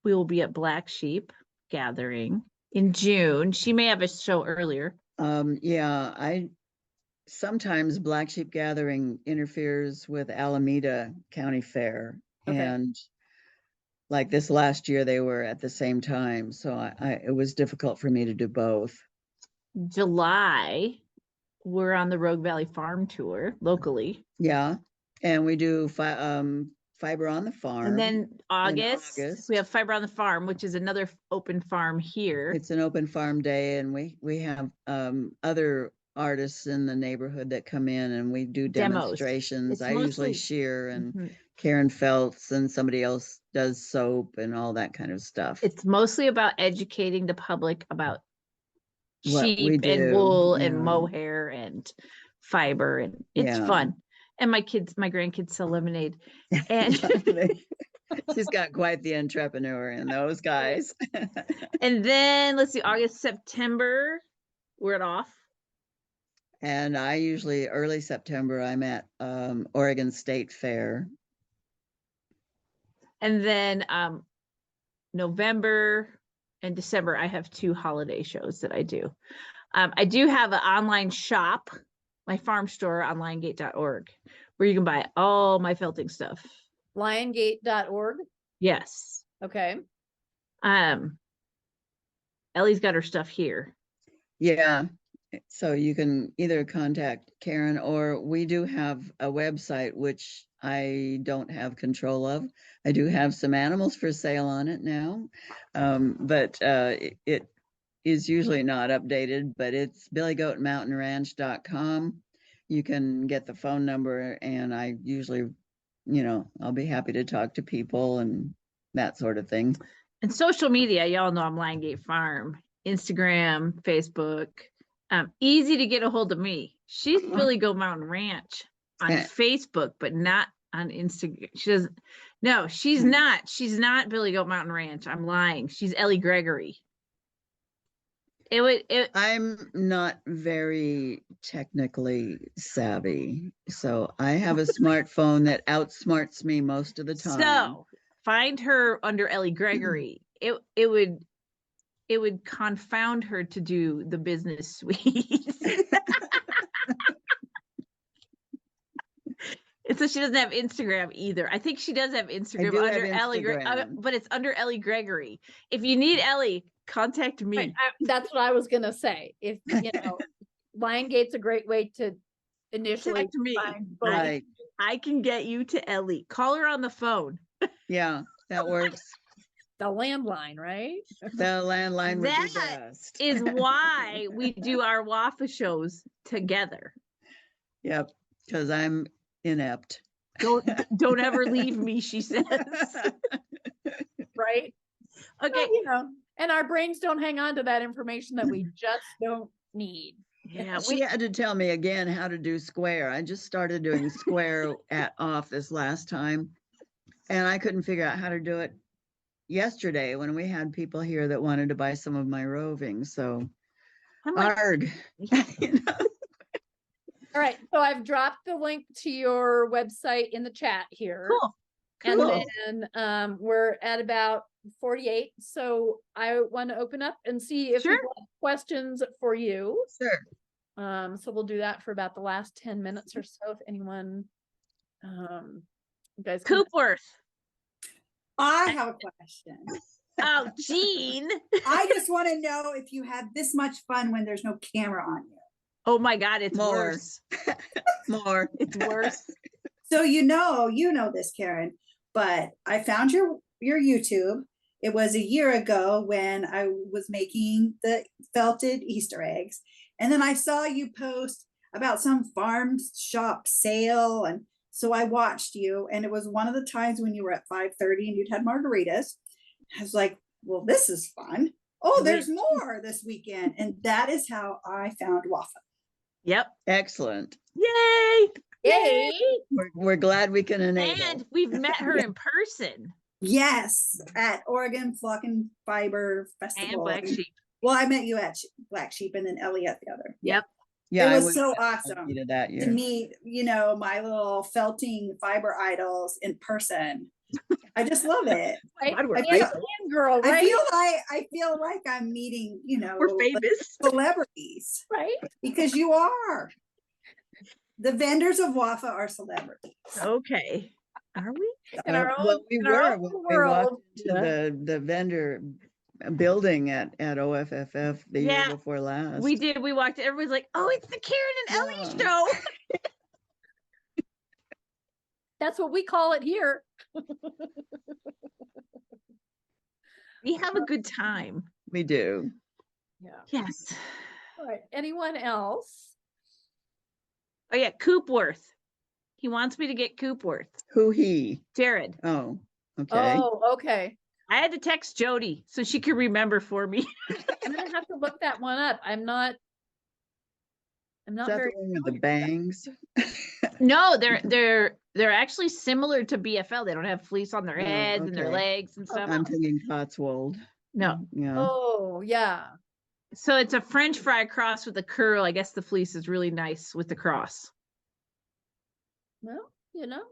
We will be at Black Sheep Gathering in June. She may have a show earlier. Yeah, sometimes Black Sheep Gathering interferes with Alameda County Fair. Okay. And like this last year, they were at the same time. So it was difficult for me to do both. July, we're on the Rogue Valley Farm Tour locally. Yeah. And we do Fiber on the Farm. And then August, August. we have Fiber on the Farm, which is another open farm here. It's an open farm day, and we have other artists in the neighborhood that come in, and we do Demos. demonstrations. It's I usually mostly- shear, and Mhm. Karen Feltz, and somebody else does soap and all that kind of stuff. It's mostly about educating the public about What we sheep and do, wool and yeah. mohair and fiber, and it's Yeah. fun. And my grandkids sell lemonade. And She's got quite the entrepreneur in those guys. and then let's see, August, September, we're off. And I usually early September, I'm at Oregon State Fair. And then November and December, I have 2 holiday shows that I do. I do have an online shop, my farm store on liongate.org, where you can buy all my felting stuff. Liongate.org. Yes. Okay. Ellie's got her stuff here. Yeah. So you can either contact Karen, or we do have a website, which I don't have control of. I do have some animals for sale on it now. But it is usually not updated, but it's billygoatmountainranch.com. You can get the phone number, and I usually, I'll be happy to talk to people and that sort of thing. And social media, y'all know I'm Liongate Farm, Instagram, Facebook. Easy to get a hold of me. She's Billy Goat Mountain Ranch on Facebook, but not on Instagram. She doesn't. No, she's not. She's not Billy Goat Mountain Ranch. I'm lying. She's Ellie Gregory. I'm not very technically savvy, so I have a smartphone that outsmarts me most of the time. So find her under Ellie Gregory. It would confound her to do the business suite. And so she doesn't have Instagram either. I think she does have Instagram under Ellie, but it's under Ellie Gregory. If you need Ellie, contact me. Right. That's what I was gonna say. If Liongate's a great way to initially Contact me. Right. I can get you to Ellie. Call her on the phone. Yeah, that works. The landline, right? The landline would be That best. is why we do our WAFA shows together. Yep, because I'm inept. Don't ever leave me, she says. Right. Okay. Well, and our brains don't hang on to that information that we just don't need. Yeah, She had to tell me again how to do square. I just started doing square off this last time, and I couldn't figure out how to do it yesterday when we had people here that wanted to buy some of my roving. So I'm like, arg. All right. So I've dropped the link to your website in the chat here. cool. And Cool. then we're at about 48. So I want to open up and see if Sure. people have questions for you. Sure. So we'll do that for about the last 10 minutes or so. If anyone, you guys can- Coopworth. I have a question. Oh, Jean. I just want to know if you have this much fun when there's no camera on you. Oh my God, it's More. worse. More. It's worse. So you know this, Karen, but I found your YouTube. It was a year ago when I was making the felted Easter eggs. And then I saw you post about some farm shop sale. And so I watched you, and it was one of the times when you were at 5:30 and you'd had margaritas. I was like, well, this is fun. Oh, there's more this weekend. And that is how I found Wafa. Yep. Excellent. Yay. Yay! We're glad we can enable. And we've met her in person. Yes, at Oregon Flock and Fiber And Festival. Black Sheep. Well, I met you at Black Sheep and then Ellie at the other. Yep. Yeah, It I was so I awesome needed that to year. meet, my little felting fiber idols in person. I just love it. Right? God, we're And famous. girl, right? I feel like I'm meeting, We're famous. celebrities, Right? because you are. The vendors of Wafa are celebrities. Okay. Are we? In our own, Well, we in our were own when we world. walked to the vendor building at OFFF the Yeah, year before last. We did. We walked. Everybody's like, "Oh, it's the Karen and Ellie Yeah. show." That's what we call it here. We have a good time. We do. Yeah. Yes. All right. Anyone else? Oh yeah, Coopworth. He wants me to get Coopworth. Who he? Jared. Oh, okay. Oh, okay. I had to text Jody so she could remember for me. I'm gonna have to look that one up. I'm not Is that very the one with the familiar. bangs? No, they're actually similar to BFL. They don't have fleece on their Oh, heads and their okay. legs and stuff. I'm thinking Cotswold. No. Yeah. Oh, yeah. So it's a French fry cross with a curl. I guess the fleece is really nice with the cross. Well, you know.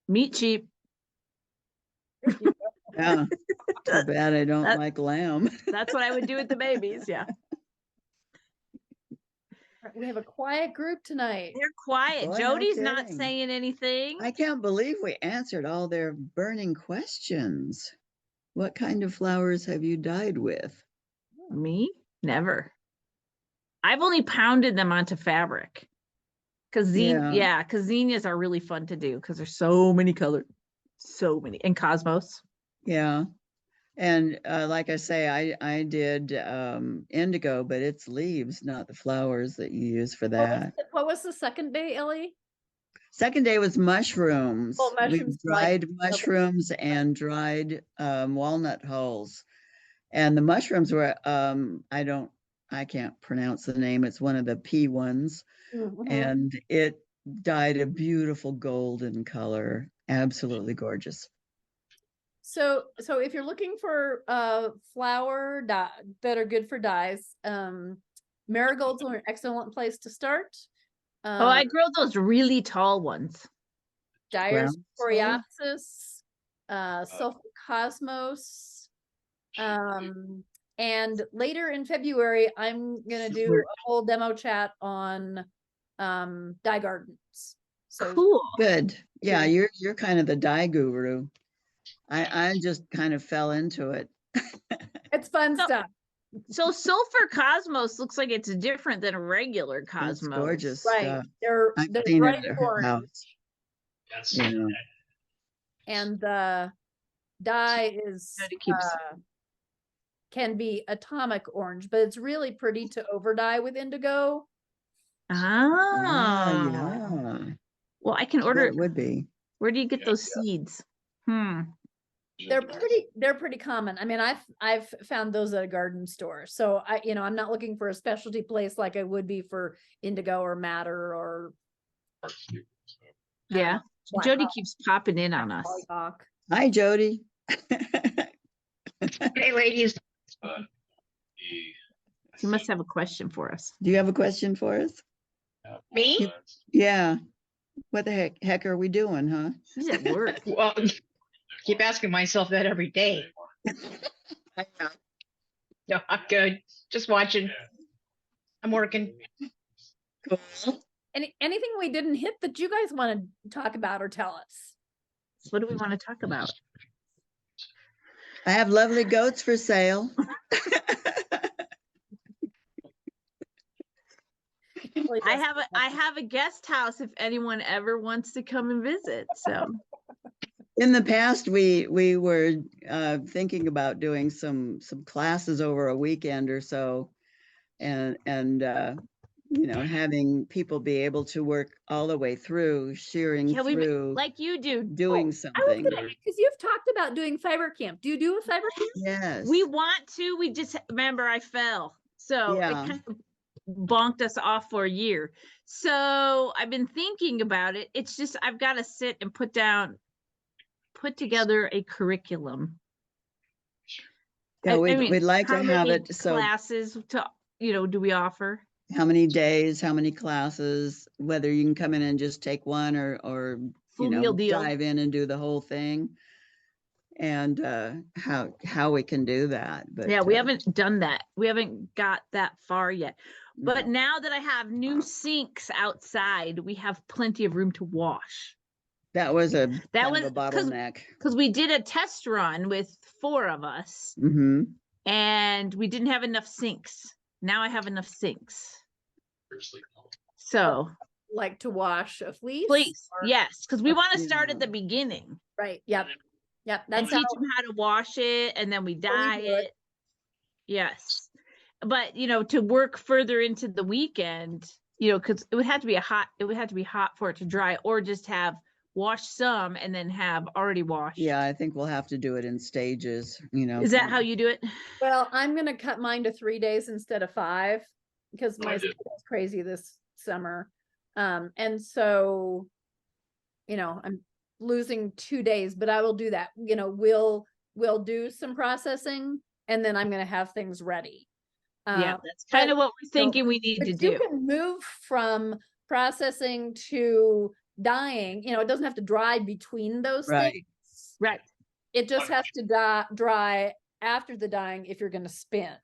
Meat cheap. Yeah. Too bad I don't That- like lamb. That's what I would do with the babies. Yeah. We have a quiet group tonight. They're quiet. Boy, no Jody's not kidding. saying anything. I can't believe we answered all their burning questions. What kind of flowers have you dyed with? Me? Never. I've only pounded them onto fabric. Cause because zinnias are really fun to do because there's so many colors. So many. And cosmos. Yeah. And like I say, I did indigo, but it's leaves, not the flowers that you use for that. What was the second day, Ellie? Second day was mushrooms. Oh, We mushrooms, like- dried mushrooms and dried walnut hulls. And the mushrooms were I can't pronounce the name. It's one of the P ones. Mhm. And it dyed a beautiful golden color. Absolutely gorgeous. So if you're looking for flower dye that are good for dyes, marigolds are an excellent place to start. Oh, I grow those really tall ones. Dyer's Groundsel? Coreopsis, Sulfur Cosmos, and later in February, I'm gonna do a whole demo chat on dye gardens. So Cool. Good. Yeah, Yeah. you're kind of the dye guru. I just kind of fell into it. it's fun So- stuff. So sulfur cosmos looks like it's different than a regular It's cosmos. gorgeous Right. stuff. They're I've they're seen bright it at her orange, house. That's Yeah. and the dye is Jody keeps- can be atomic orange, but it's really pretty to over dye with indigo. Ah, Yeah. Well, I can Yeah, order. it would be. Where do you get Yeah, those seeds? They're pretty common. I mean, I've found those at a garden store. So I'm not looking for a specialty place like I would be for indigo or madder or Yeah. black Jody hawk- keeps popping in on us. hollyhock. Hi, Jody. Hey, ladies. She must have a question for us. Do you have a question for us? Me? Yeah. What the heck are we doing, huh? She's at work. Well, keep asking myself that every day. No, I'm good. Just watching. I'm working. Cool. Anything we didn't hit that you guys want to talk about or tell us? What do we want to talk about? I have lovely goats for sale. I have a guest house if anyone ever wants to come and visit. So In the past, we were thinking about doing some classes over a weekend or so, and having people be able to work all the way through, shearing yeah, we through, like you do. doing I was something. gonna, because you've talked about doing fiber camp. Do you do a fiber camp? Yes. We want to. We just remember I fell, so Yeah. it kind of bonked us off for a year. So I've been thinking about it. It's just I've got to sit and put together a curriculum. Yeah, I we'd mean, like to how have many it. So classes to do we offer? how many days, how many classes, whether you can come in and just take one or Full meal deal. dive in and do the whole thing, and how we can do that. But Yeah, we haven't done that. We haven't got that far yet. But no. now that I have new sinks outside, we have plenty of room to wash. That was a That kind of was- a 'cause- bottleneck. Because we did a test run with 4 of us Mm-hmm. and we didn't have enough sinks. Now I have enough sinks. So like to wash a fleece? Please, or- yes, because we want to start Yeah. at the beginning Right, yep, yep, and that's how, teach them how to wash it, and then we dye do it. it. Yes, but to work further into the weekend, because it would have to be hot for it to dry, or just have wash some and then have already washed. Yeah, I think we'll have to do it in stages, Is that how you do it? well, I'm gonna cut mine to 3 days instead of 5, because my schedule's crazy this summer. And so, I'm losing 2 days, but I will do that. We'll do some processing, and then I'm gonna have things ready. Yeah, that's kind of what we're thinking we need But to you do. can move from processing to dyeing, it doesn't have to dry between those Right. things. Right. It just has to dry after the dyeing if you're gonna spin.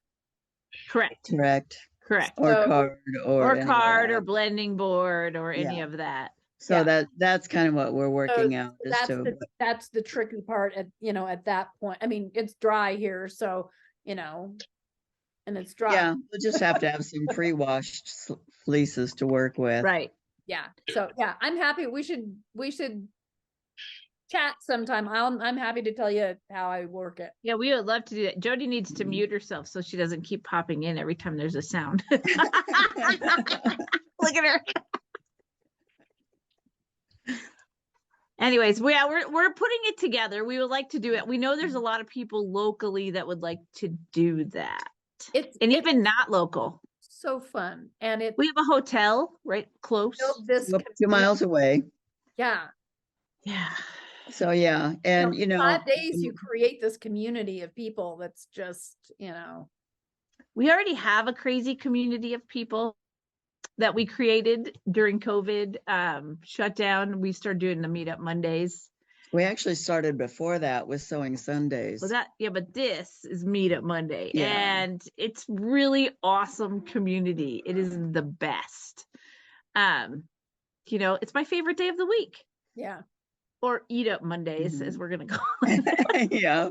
Correct. Correct. Correct. Or So- card Or any of card or that. blending board or any Yeah. of that. So Yeah. that's kind of what we're working out. is That's the tricky part at that point. I mean, it's dry here, so, and it's dry. Yeah, we'll just have to have some pre-washed fleeces to work with. Right. Yeah. So yeah, I'm happy. We should chat sometime. I'm happy to tell you how I work it. Yeah, we would love to do that. Jody needs to mute herself so she doesn't keep popping in every time there's a sound. Look at her. Anyways, we're putting it together. We would like to do it. We know there's a lot of people locally that would like to do that. It's Even not local. so fun, and We have a hotel right close. built this. We're 2 miles away. Yeah. Yeah. So yeah, and 5 days you create this community of people. That's just We already have a crazy community of people that we created during COVID shutdown. We started doing the meetup Mondays. we actually started before that with Sewing Sundays. Well, but this is Meetup Monday, Yeah. and it's really awesome community. It is the best. It's my favorite day of the week, yeah. or Eat Up Mondays, as Mhm. we're gonna call it. Yeah.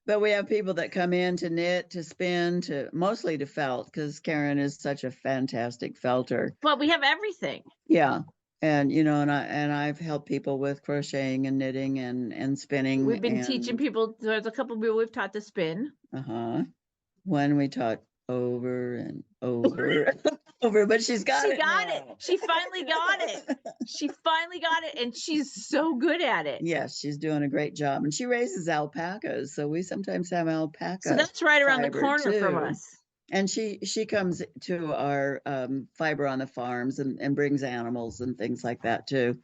But we have people that come in to knit, to spin, mostly to felt, because Karen is such a fantastic felter. But we have everything. Yeah. And and I've helped people with crocheting and knitting and spinning. We've been teaching people. There's a couple of people we've taught to spin. When we taught over and over over, but she's got She it. got it. now. She finally got it. She finally got it, and she's so good at it. Yes, she's doing a great job, and she raises alpacas, so we sometimes have alpaca. So that's right around the fiber, corner from too. us. And she comes to our fiber on the farms and brings animals and things like that too.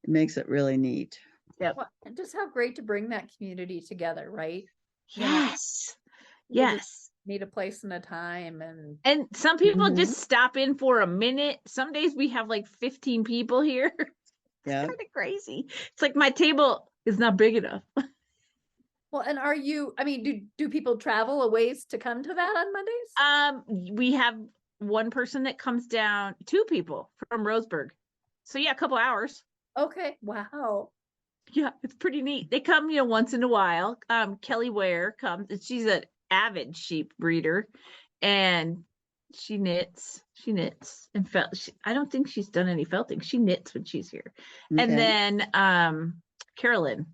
It makes it really neat. Yep. Well, and just how great to bring that community together, right? Yes. People just Yes. need a place and a time, and And some people Mhm. just stop in for a minute. Some days we have like 15 people here. Yeah. Kind of crazy. It's like my table is not big enough. well, and do people travel a ways to come to that on Mondays? We have one person that comes down, 2 people from Roseburg. So yeah, a couple hours. Okay, wow. Yeah, it's pretty neat. They come, once in a while. Kelly Ware comes, and she's an avid sheep breeder, and she knits and I don't think she's done any felting. She knits when she's here. And Okay. then Carolyn,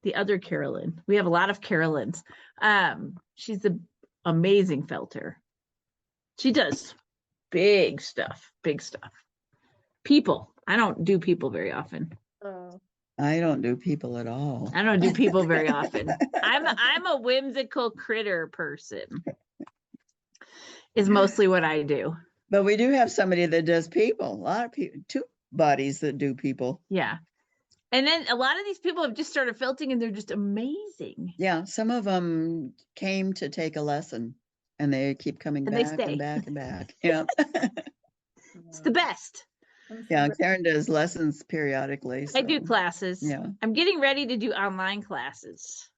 the other Carolyn. We have a lot of Carolyns. She's an amazing felter. She does big stuff. People. I don't do people very often. Oh, I don't do people at all. I don't do people very often. I'm a whimsical critter person. Is mostly what I do. But we do have somebody that does people. A lot of people, 2 buddies that do people. Yeah. And then a lot of these people have just started felting, and they're just amazing. Yeah, some of them came to take a lesson, and they keep coming And they back stay. and back and back. Yeah. It's the best. Yeah, Karen does lessons periodically. I do so, classes. Yeah. I'm getting ready to do online classes.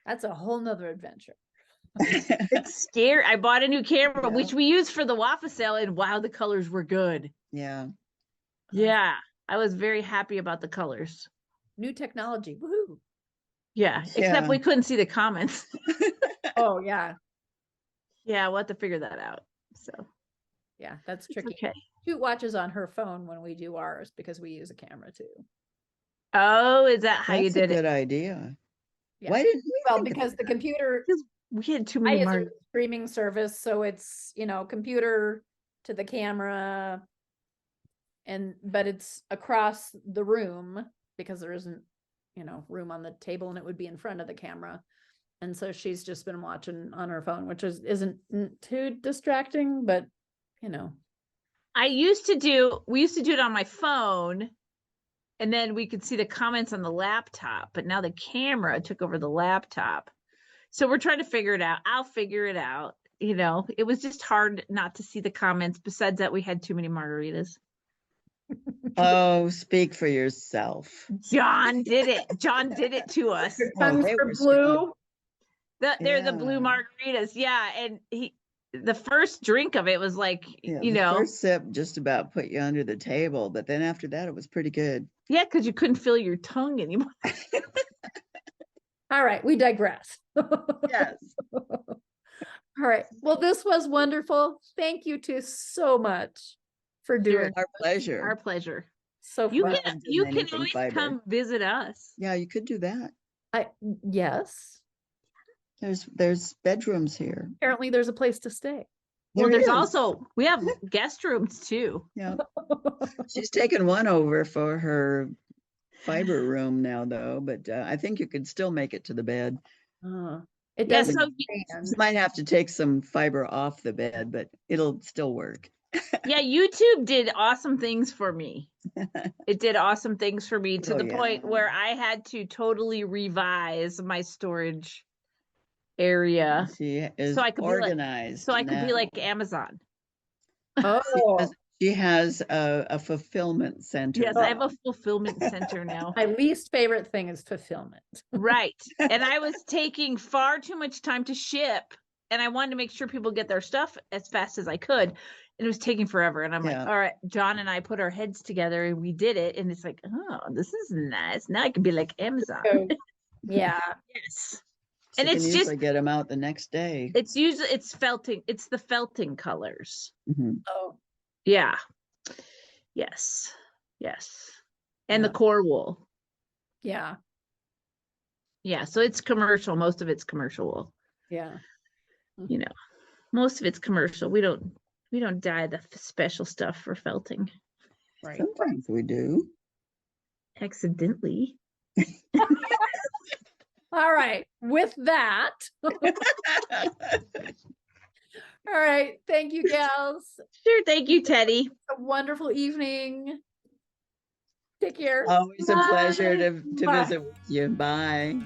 That's a whole nother adventure. It's scary. I bought a new camera, Yeah. which we used for the waffle sale, and wow, the colors were good. Yeah. Yeah. I was very happy about the colors. New technology. Woohoo. Yeah. Yeah. Except we couldn't see the comments. Oh yeah. Yeah, we'll have to figure that out. So Yeah, that's It's tricky. okay. Shoot watches on her phone when we do ours because we use a camera too. Oh, is that how you That's a did good it? idea. Yeah. Why didn't we Well, think of because the that? computer, Because we had too I many use a margaritas. streaming service, so it's, computer to the camera. But it's across the room because there isn't, room on the table, and it would be in front of the camera. And so she's just been watching on her phone, which isn't too distracting, but we used to do it on my phone, and then we could see the comments on the laptop, but now the camera took over the laptop. So we're trying to figure it out. I'll figure it out. It was just hard not to see the comments. Besides that, we had too many margaritas. Oh, speak for yourself. John did it. John did it to us. your Oh, tongues they are were blue. They're the blue Yeah. margaritas. Yeah. And the first drink of it was like, Yeah, the first sip just about put you under the table, but then after that, it was pretty good. yeah, because you couldn't feel your tongue anymore. All right, we digress. Yes. All right. Well, this was wonderful. Thank you two so much for doing Our pleasure. Our pleasure. so You fun. can doing anything always fiber. come visit us. Yeah, you could do that. Yes. There's bedrooms here. Apparently there's a place to stay. Well, There there's is. also we have guest rooms too. Yeah. She's taken one over for her fiber room now, though, but I think you could still make it to the bed. It Yeah, doesn't so stand. You might have to take some fiber off the bed, but it'll still work. yeah, YouTube did awesome things for me. It did awesome things for me to Oh, the yeah. point where I had to totally revise my storage area She is So I could be like- organized. so I could be now. like Amazon. Oh, She has a fulfillment center. Yes, I have a fulfillment center now. my least favorite thing is fulfillment. Right. And I was taking far too much time to ship, and I wanted to make sure people get their stuff as fast as I could. And it was taking forever. And I'm Yeah. like, all right, John and I put our heads together and we did it. And it's like, oh, this is nice. Now I can be like Amazon. So, yeah. Yes. She and can it's usually get them out the next day. It's the felting colors. Mhm. Oh, Yeah. Yes. Yes. And Yeah. the core wool. yeah. Yeah. So it's commercial. Most of it's commercial wool. Yeah. Most of it's commercial. We don't dye the special stuff for felting Right. Sometimes we do. accidentally. All right. With that, all right. Thank you, gals. Sure. Thank you, Teddy. A wonderful evening. Take care. Always a pleasure Bye. to Bye. visit with you. Bye.